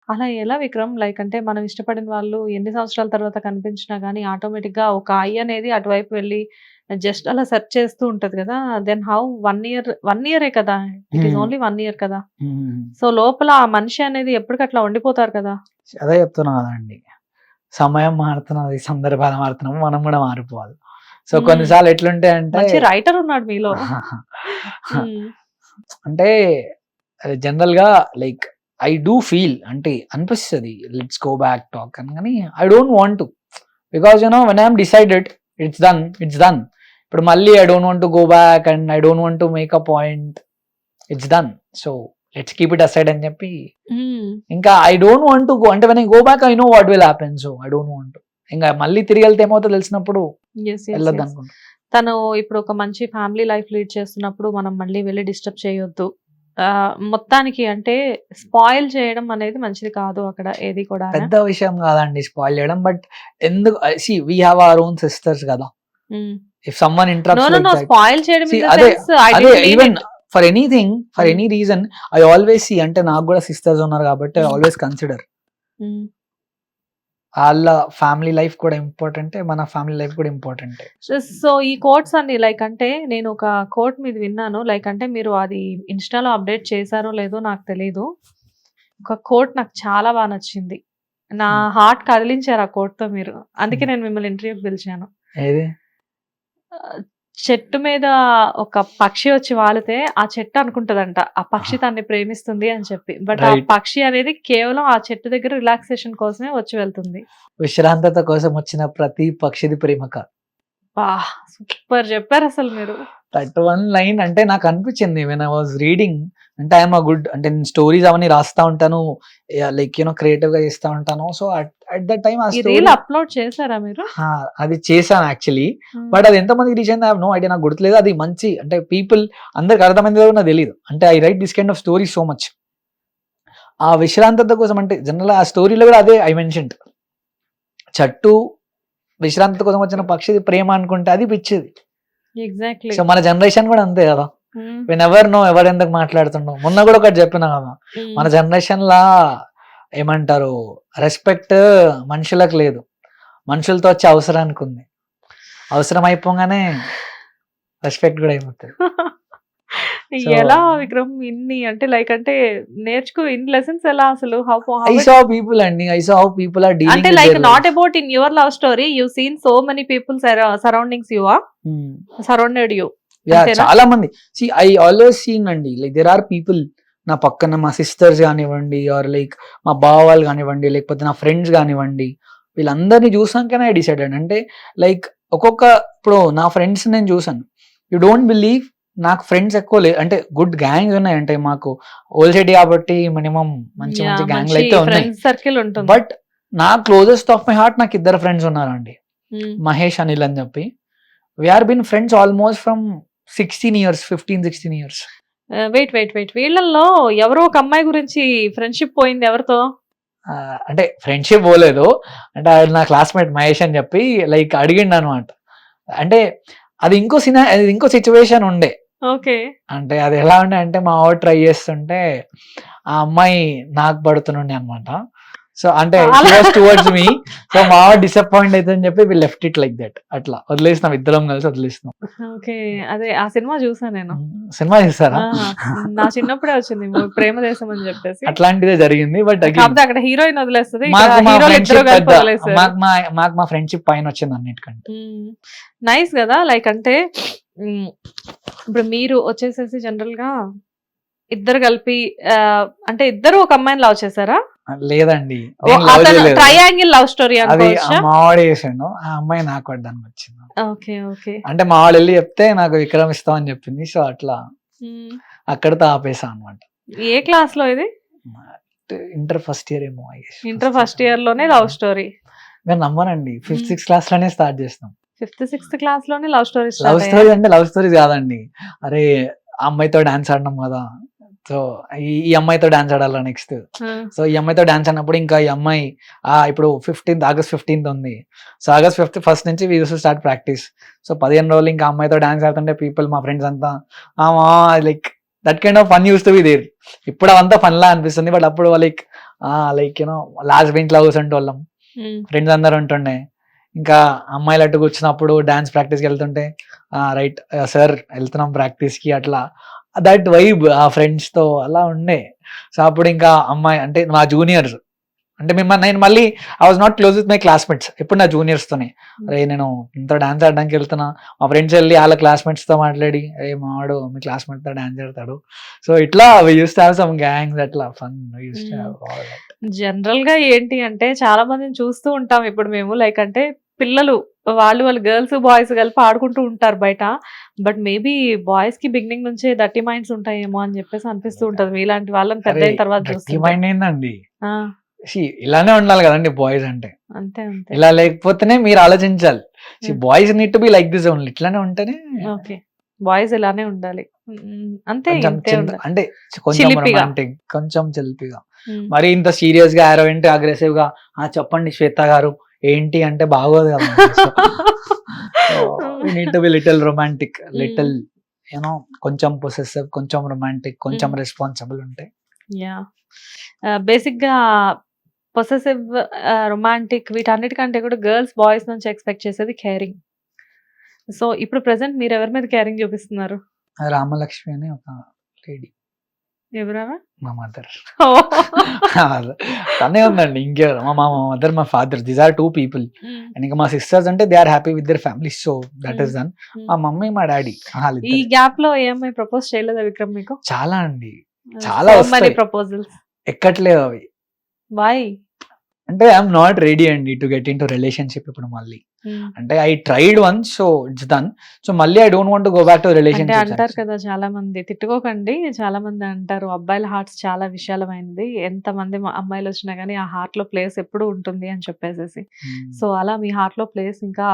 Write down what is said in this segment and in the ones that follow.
అలా ఎలా విక్రమ్? లైక్ అంటే మనం ఇష్టపడిన వాళ్ళు ఎన్ని సంవత్సరాల తర్వాత కనిపించినా గానీ ఆటోమేటిక్‌గా ఒక ఐ అనేది అటువైపు వెళ్లి జస్ట్ అలా సెర్చ్ చేస్తూ ఉంటది గదా! దెన్ హౌ 1 ఇయర్ 1 ఇయరే కదా! ఇట్ ఈస్ హ్మ్. ఓన్లీ 1 ఇయర్ కదా! హ్మ్. సో, లోపల ఆ మనిషి అనేది ఎప్పటికట్లా ఉండిపోతారు కదా! అదే చెప్తున్నా కదండీ. సమయం మారుతున్నది, సందర్భాలు మారుతున్నాము. మనం గూడా మారిపోవాలి. సో, హ్మ్. కొన్నిసార్లు ఎట్లుంటాయంటే మంచి రైటర్ ఉన్నాడు మీలో. హ్మ్. అంటే జనరల్‌గా లైక్ ఐ డూ ఫీల్ అంటే అనిపిస్తది. లెట్స్ గో బ్యాక్ టాక్ అని గాని I don't want to. Because when I am decided it's done, it's done. ఇప్పుడు మళ్ళీ I don't want to go back and I don't want to make a point. It's done. So, let's keep it aside అని చెప్పి hmm. ఇంకా I don't want to go అంటే when I go back I know what will happen. So, I don't want to. ఇంక మళ్ళీ తిరిగెళ్తే ఏమవుతదో తెలిసినప్పుడు yes. Yes. Yes. ఎళ్ళొద్దనుకుంటా. తను ఇప్పుడు ఒక మంచి ఫ్యామిలీ లైఫ్ లీడ్ చేస్తున్నప్పుడు మనం మళ్ళీ వెళ్లి డిస్టర్బ్ చేయొద్దు. మొత్తానికి అంటే స్పాయిల్ చేయడం అనేది మంచిది కాదు అక్కడ ఏది కూడానా? పెద్ద విషయం కాదండి స్పాయిల్ చేయడం. బట్ ఎందుకు see we have our own sisters కదా! Hmm. If someone no. Interrupts no. Like no. That spoil చేయడం సీ ఇన్ ద అదే సెన్స్ ఐ అదే didn't mean even it. For anything for hmm. Any reason I always see అంటే నాకు కూడా sisters ఉన్నారు కాబట్టి I హ్మ్. ఆల్వేస్ కన్సిడర్ హ్మ్. ఆళ్ళ ఫ్యామిలీ లైఫ్ కూడా ఇంపార్టెంటే. మన ఫ్యామిలీ లైఫ్ కూడా ఇంపార్టెంటే. సో, ఈ కోట్స్ అన్ని లైక్ అంటే నేను ఒక కోట్ మీది విన్నాను. లైక్ అంటే మీరు అది ఇన్‌స్టాలో అప్‌డేట్ చేశారో లేదో నాకు తెలీదు. ఒక కోట్ నాకు చాలా బా నచ్చింది. నా హ్మ్. హార్ట్ కదిలించారు ఆ కోట్‌తో మీరు. అందుకే హ్మ్. నేను మిమ్మల్ని ఇంటర్వ్యూకి పిలిచాను. ఏది? ఆహ్, చెట్టు మీద ఒక పక్షి వచ్చి వాలితే ఆ చెట్టు అనుకుంటదంట. ఆ పక్షి తనని ప్రేమిస్తుంది అని చెప్పి. బట్ ఆ రైట్. పక్షి అనేది కేవలం ఆ చెట్టు దగ్గర రిలాక్సేషన్ కోసమే వచ్చి వెళ్తుంది. విశ్రాంతత కోసం వచ్చిన ప్రతి పక్షిది ప్రేమ కాదు. అబ్బా! సూపర్ చెప్పారసలు మీరు. దట్ వన్ లైన్ అంటే నాకు అనిపించింది వెన్ ఐ వాస్ రీడింగ్. అంటే ఐ యామ్ అ గుడ్ అంటే నేను స్టోరీస్ అవన్నీ రాస్తా ఉంటాను. లైక్ క్రియేటివ్‌గా చేస్తా ఉంటాను. సో, అట్ దట్ టైమ్ ఆ ఈ రీల్ స్టోరీ అప్‌లోడ్ చేసారా మీరు? అది చేశాను యాక్చువల్లీ. హ్మ్. బట్ అది ఎంతమందికి రీచ్ అయిందో ఐ హావ్ నో ఐడియా. నాకు గుర్తులేదు. అది మంచి అంటే పీపుల్ అందరికి అర్థమైందో లేదో నాకు తెలీదు. అంటే I right this kind of stories so much. ఆ విశ్రాంతత కోసం అంటే జనరల్‌గా ఆ స్టోరీలో కూడా అదే ఐ మెన్షన్డ్. చెట్టు విశ్రాంతత కోసం వచ్చిన పక్షిది ప్రేమ అనుకుంటే అది పిచ్చిది. ఎగ్జాక్ట్‌లీ. సో, మన జనరేషన్ కూడా అంతే కదా! హ్మ్. వి నెవర్ నో ఎవరెందుకు మాట్లాడుతుండో. మొన్న కూడా ఒకటి చెప్పినా కదా! హ్మ్. మన జనరేషన్‌లా ఏమంటారు రెస్పెక్ట్ మనుషులకు లేదు. మనుషులతో వచ్చే అవసరానికి ఉంది. అవసరం అయిపోగానే రెస్పెక్ట్ కూడా అయిపోతది. సో, ఎలా విక్రమ్ ఇన్ని అంటే లైక్ అంటే ఇన్ని లెసన్స్ ఎలా అసలు? How I how it saw people అండి. I saw how people are అంటే dealing with like their not life. About in your love story you seen so many people surroundings you hmm. Surrounded you yeah! అంతేనా? చాలా మంది. I always seen అండి. Like there are people నా పక్కన మా sisters గానివ్వండి, are like మా బావ వాళ్ళు గానివ్వండి, లేకపోతే నా ఫ్రెండ్స్ గానివ్వండి, వీళ్ళందరిని చూసాకనే ఐ డిసైడెడ్. అంటే లైక్ ఇప్పుడు నా ఫ్రెండ్స్ నేను చూసాను. యూ డోంట్ బిలీవ్ నాకు ఫ్రెండ్స్ ఎక్కువ అంటే గుడ్ గ్యాంగ్స్ ఉన్నాయి. అంటే మాకు ఓల్డ్ సిటీ కాబట్టి మినిమమ్ మంచి మంచి యాహ్! గ్యాంగ్‌లు మంచి అయితే ఉన్నాయి. ఫ్రెండ్స్ సర్కిల్ ఉంటుంది. బట్ నా క్లోజెస్ట్ ఆఫ్ మై హార్ట్ నాకు ఇద్దరు ఫ్రెండ్స్ ఉన్నారండి. హ్మ్. మహేష్, అనిల్ అని చెప్పి. We have been friends almost from 16 years, 15, 16 years. Wait. వీళ్ళల్లో ఎవరో ఒక అమ్మాయి గురించి ఫ్రెండ్‌షిప్ పోయింది ఎవరితో? అంటే ఫ్రెండ్‌షిప్ పోలేదు. అంటే ఆయన నా క్లాస్‌మేట్ మహేష్ అని చెప్పి లైక్ అడిగిండనమాట. అంటే అది ఇంకో సిట్యుయేషన్ ఉండే. ఓకే. అంటే అది ఎలా ఉండే అంటే మా వాడు ట్రై చేస్తుంటే ఆ అమ్మాయి నాకు పడుతుండే అనమాట. సో, అంటే షీ అలా వాస్ టువర్డ్స్ మీ. సో, మా వాడు డిసప్పాయింట్ అయితదని చెప్పి వి లెఫ్ట్ ఇట్ లైక్ దట్. అట్లా వదిలేసినాం. ఇద్దరం కలిసి వదిలేసినాం. ఓకే. అదే ఆ సినిమా చూసా నేను. సినిమా చూసారా? ఆ! నా చిన్నప్పుడే వచ్చింది మూవీ 'ప్రేమదేశం' అని చెప్పేసి. అట్లాంటిదే జరిగింది. బట్ అగైన్ కాకపోతే అక్కడ హీరోయిన్ వదిలేస్తది. ఇక్కడ మాకు మా హీరోలు ఇద్దరు ఫ్రెండ్‌షిప్ కలిపి పెద్ద వదిలేసారు. మాకు మా ఫ్రెండ్‌షిప్ పైనొచ్చింది అన్నిటికంటే. హ్మ్. నైస్ గదా! లైక్ అంటే హ్మ్. ఇప్పుడు మీరు వచ్చేసేసి జనరల్‌గా ఇద్దరు కలిపి అంటే ఇద్దరు ఒక అమ్మాయిని లవ్ చేసారా? లేదండి. నేను లవ్ అతను చేయలేదు. ట్రయాంగిల్ లవ్ స్టోరీ అది అనుకోవచ్చా? మా వాడే చేసిండు. ఆ అమ్మాయి నాకు పడ్డానికొచ్చింది. ఓకే. అంటే మా వాడెళ్లి చెప్తే నాకు విక్రమ్ ఇష్టం అని చెప్పింది. సో, అట్లా హ్మ్. అక్కడితో ఆపేసా అన్నమాట. ఏ క్లాస్‌లో ఇది? ఇంటర్ ఫస్ట్ ఇయర్ ఏమో ఐ గెస్. ఇంటర్ ఫస్ట్ ఇయర్‌లోనే లవ్ స్టోరీ. మీరు నమ్మరండి. Fifth, hmm. సిక్స్త్ క్లాస్‌లోనే స్టార్ట్ చేసినాం. ఫిఫ్త్, సిక్స్త్ క్లాస్‌లోనే love story love start story అయ్యాయా? అంటే లవ్ స్టోరీస్ కాదండి. అరే! ఆ అమ్మాయితో డాన్స్ ఆడినాం కదా! సో, ఈ అమ్మాయితో డాన్స్ ఆడాలా నెక్స్ట్. ఆ! సో, ఈ అమ్మాయితో డాన్స్ ఆడినప్పుడు ఇంకా ఈ అమ్మాయి ఇప్పుడు ఆగస్ట్ 15థ్ ఉంది. సో, ఆగస్ట్ 5th ఫస్ట్ నుంచి we used to start practice. So, 15 రోజులు ఇంకా ఆ అమ్మాయితో డాన్స్ ఆడుతుంటే మా ఫ్రెండ్స్ అంతా like that kind of fun use to be there. ఇప్పుడు అవంతా ఫన్ లా అనిపిస్తుంది, బట్ అప్పుడు లైక్ లాస్ట్ బెంచ్ లో కూర్చుంటే వాళ్ళం, ఫ్రెండ్స్ అందరు ఉంటుండే. ఇంకా అమ్మాయిలు అట్టు కూర్చున్నప్పుడు డాన్స్ ప్రాక్టీస్కి వెళ్తుంటే రైట్ సార్ వెళ్తున్నాం ప్రాక్టీస్కి, అట్లా దట్ వైబ్ ఆ ఫ్రెండ్స్ తో అలా ఉండే. సో అప్పుడు ఇంకా అమ్మాయి అంటే మా జూనియర్స్ అంటే నేను మళ్ళీ I was not close with my classmates, ఎప్పుడు నా జూనియర్స్ తోనే. అరే నేను ఇంత డాన్స్ ఆడడానికి వెళ్తున్నా, మా ఫ్రెండ్స్ వెళ్ళి వాళ్ళ క్లాస్మేట్స్ తో మాట్లాడి అరే మావాడు మీ క్లాస్మేట్ తో డాన్స్ ఆడతాడు. సో ఇట్లా we use to have some gangs, అట్లా fun use to have all that. General గా ఏంటి అంటే చాలా మందిని చూస్తూ ఉంటాం ఇప్పుడు మేము, లైక్ అంటే పిల్లలు వాళ్ళు గర్ల్స్ బాయ్స్ కలిపి ఆడుకుంటూ ఉంటారు బయట. బట్ మేబీ బాయ్స్ కి బిగినింగ్ నుంచే దట్టి మైండ్స్ ఉంటాయేమో అని చెప్పేసి అనిపిస్తూ ఉంటది మీలాంటి వాళ్ళని పెద్ద అయిన తర్వాత చూస్తుంటే. మైండ్ ఏందండి, ఆ, ఇలానే ఉండాలి కదండి బాయ్స్ అంటే. అంతే అంతే. ఇలా లేకపోతేనే మీరు ఆలోచించాలి. Boys need to be like this only, ఇట్లానే ఉంటేనే. ఓకే, బాయ్స్ ఇలానే ఉండాలి. అంతే, కొంచెం ఇంతే ఉండాలి. అంటే కొంచెం చిలిపిగా. రొమాంటిక్, కొంచెం చిలిపిగా, మరి ఇంత సీరియస్ గా అరోవెంట్ అగ్రెసివ్ గా చెప్పండి శ్వేత గారు ఏంటి అంటే బాగోదు కదా. Need to be little romantic, little you know కొంచెం పొసెసివ్, కొంచెం రొమాంటిక్, కొంచెం రెస్పాన్సిబుల్ ఉంటాయి. యా, బేసిక్ గా పొసెసివ్, రొమాంటిక్ వీటన్నిటికంటే కూడా గర్ల్స్ బాయ్స్ నుంచి ఎక్స్పెక్ట్ చేసేది కేరింగ్. సో ఇప్పుడు ప్రెసెంట్ మీరు ఎవరి మీద కేరింగ్ చూపిస్తున్నారు? రామలక్ష్మి అని ఒక లేడీ, ఎవరన్నా? మా మదర్. తనే ఉందండి, ఇంకెవరు? మా మదర్, మా father, these are 2 people. And ఇంకా మా సిస్టర్స్ అంటే they are happy with their family, so that is done. మా మమ్మీ, మా డాడీ. ఈ గ్యాప్ లో ఏ అమ్మాయి ప్రపోజ్ చేయలేదా విక్రమ్ మీకు? చాలా అండి, చాలా వస్తాయి, ప్రపోజల్స్ ఎక్కట్లేదు అవి. వై? అంటే ఐఎమ్ నాట్ రెడీ అండి to get into relationship ఇప్పుడు మళ్ళీ. అంటే I tried once, so it's done. So మళ్ళీ I don't want to go back to అంటే రిలేషన్షిప్. అంటారు కదా చాలా మంది, తిట్టుకోకండి, చాలా మంది అంటారు అబ్బాయిల హార్ట్స్ చాలా విశాలమైనది, ఎంత మంది అమ్మాయిలు వచ్చినా గానీ ఆ హార్ట్ లో ప్లేస్ ఎప్పుడు ఉంటుంది అని చెప్పేసి. సో అలా మీ హార్ట్ లో ప్లేస్ ఇంకా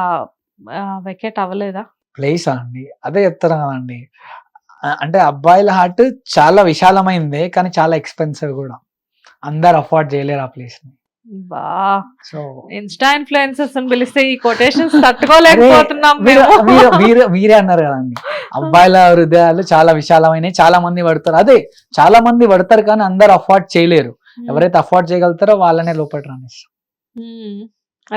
వెకేట్ అవ్వలేదా? ప్లేస్ అండి, అదే చెప్తాను కదండి. అంటే అబ్బాయిల హార్ట్ చాలా విశాలమైందే, కానీ చాలా ఎక్స్పెన్సివ్ కూడా. అందరు అఫోర్డ్ చేయలేరు ఆ ప్లేస్ ని. బా, సో ఇన్స్టా ఇన్ఫ్లుయెన్సర్స్ అని పిలిస్తే ఈ కొటేషన్స్ తట్టుకోలేకపోతున్నాం మీరే అన్నారు కదండి, అబ్బాయిల హృదయాలు చాలా విశాలమైనవి, చాలా మంది పడతారు. అదే చాలా మంది పడతారు కానీ అందరు అఫోర్డ్ చేయలేరు. ఎవరైతే అఫోర్డ్ చేయగలుగుతారో వాళ్ళనే లోపల రానిస్తారు.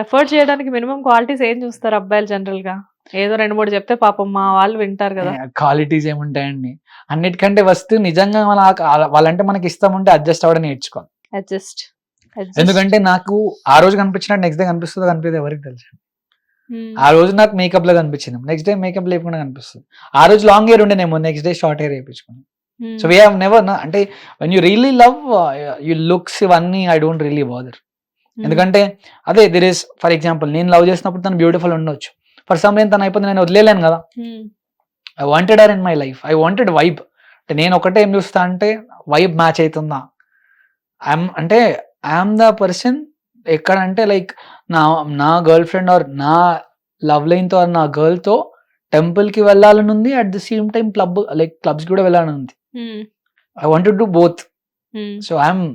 ఎఫర్ట్ చేయడానికి మినిమం క్వాలిటీస్ ఏం చూస్తారు అబ్బాయిలు జనరల్ గా? ఏదో 2-3 చెప్తే పాపం మా వాళ్ళు వింటారు కదా. క్వాలిటీస్ ఏముంటాయండి, అన్నిటికంటే ఫస్ట్ నిజంగా వాళ్ళంటే మనకి ఇష్టం ఉంటే అడ్జస్ట్ అవ్వడం నేర్చుకోవాలి. అడ్జస్ట్. ఎందుకంటే నాకు ఆ రోజు కనిపించినట్టు నెక్స్ట్ డే కనిపిస్తుందో కనిపిస్తుంది ఎవరికి తెలుసు. ఆ రోజు నాకు మేకప్ లో కనిపించింది, నెక్స్ట్ డే మేకప్ లేకుండా కనిపిస్తుంది. ఆ రోజు లాంగ్ హెయిర్ ఉండేనేమో, నెక్స్ట్ డే షార్ట్ హెయిర్ వేయించుకున్నాను. సో వీ హావ్ నెవర్, అంటే when you really love you looks ఇవన్నీ ఐ డోంట్ రియల్లీ బాదర్. ఎందుకంటే అదే దిర్ ఇస్, ఫర్ ఎగ్జాంపుల్ నేను లవ్ చేసినప్పుడు తను బ్యూటిఫుల్ ఉండొచ్చు, ఫర్ సమ్ రీజన్ తను అయిపోతే నేను వదిలేను కదా. I wanted her in my life, I wanted vibe. అంటే నేను ఒకటే ఏం చూస్తా అంటే వైబ్ మ్యాచ్ అవుతుందా. అంటే ఐఎమ్ ద పర్సన్ ఎక్కడంటే లైక్ నా గర్ల్ ఫ్రెండ్ ఆర్ నా లవ్ లైన్ తో నా గర్ల్ తో టెంపుల్ కి వెళ్ళాలని ఉంది, at the same time clubs కూడా వెళ్ళాలని ఉంది. I want to do both. So I'm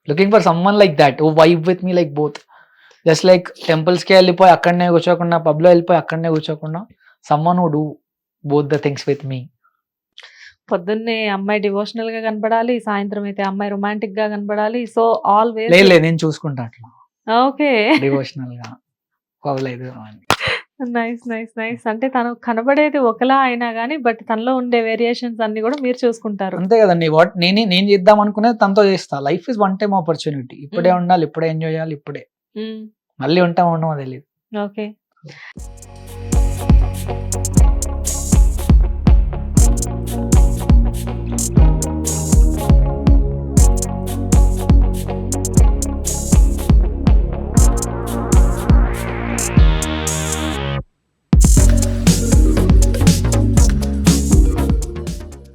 looking for someone like that who vibe with me like both. Just like temples కి వెళ్ళిపోయి అక్కడనే కూర్చోకుండా, పబ్ లో వెళ్ళిపోయి అక్కడనే కూర్చోకుండా, someone who do both the things with మీ. పొద్దున్నే అమ్మాయి డివోషనల్ గా కనపడాలి, సాయంత్రం అయితే అమ్మాయి రొమాంటిక్ గా కనపడాలి. సో ఆల్వేస్ లేదు నేను చూసుకుంటా అట్లా. ఓకే, డివోషనల్ గా పవలేదు. Nice nice nice. అంటే తను కనబడేది ఒకలా అయినా గానీ బట్ తనలో ఉండే వేరియేషన్స్ అన్ని కూడా మీరు చూసుకుంటారు. అంతే కదండి, వాట్ నేను చేద్దాం అనుకునేది తనతో చేస్తా. Life is one time opportunity, ఇప్పుడే ఉండాలి, ఇప్పుడే ఎంజాయ్ చేయాలి, ఇప్పుడే. మళ్ళీ ఉంటాం ఉండమో తెలియదు. ఓకే.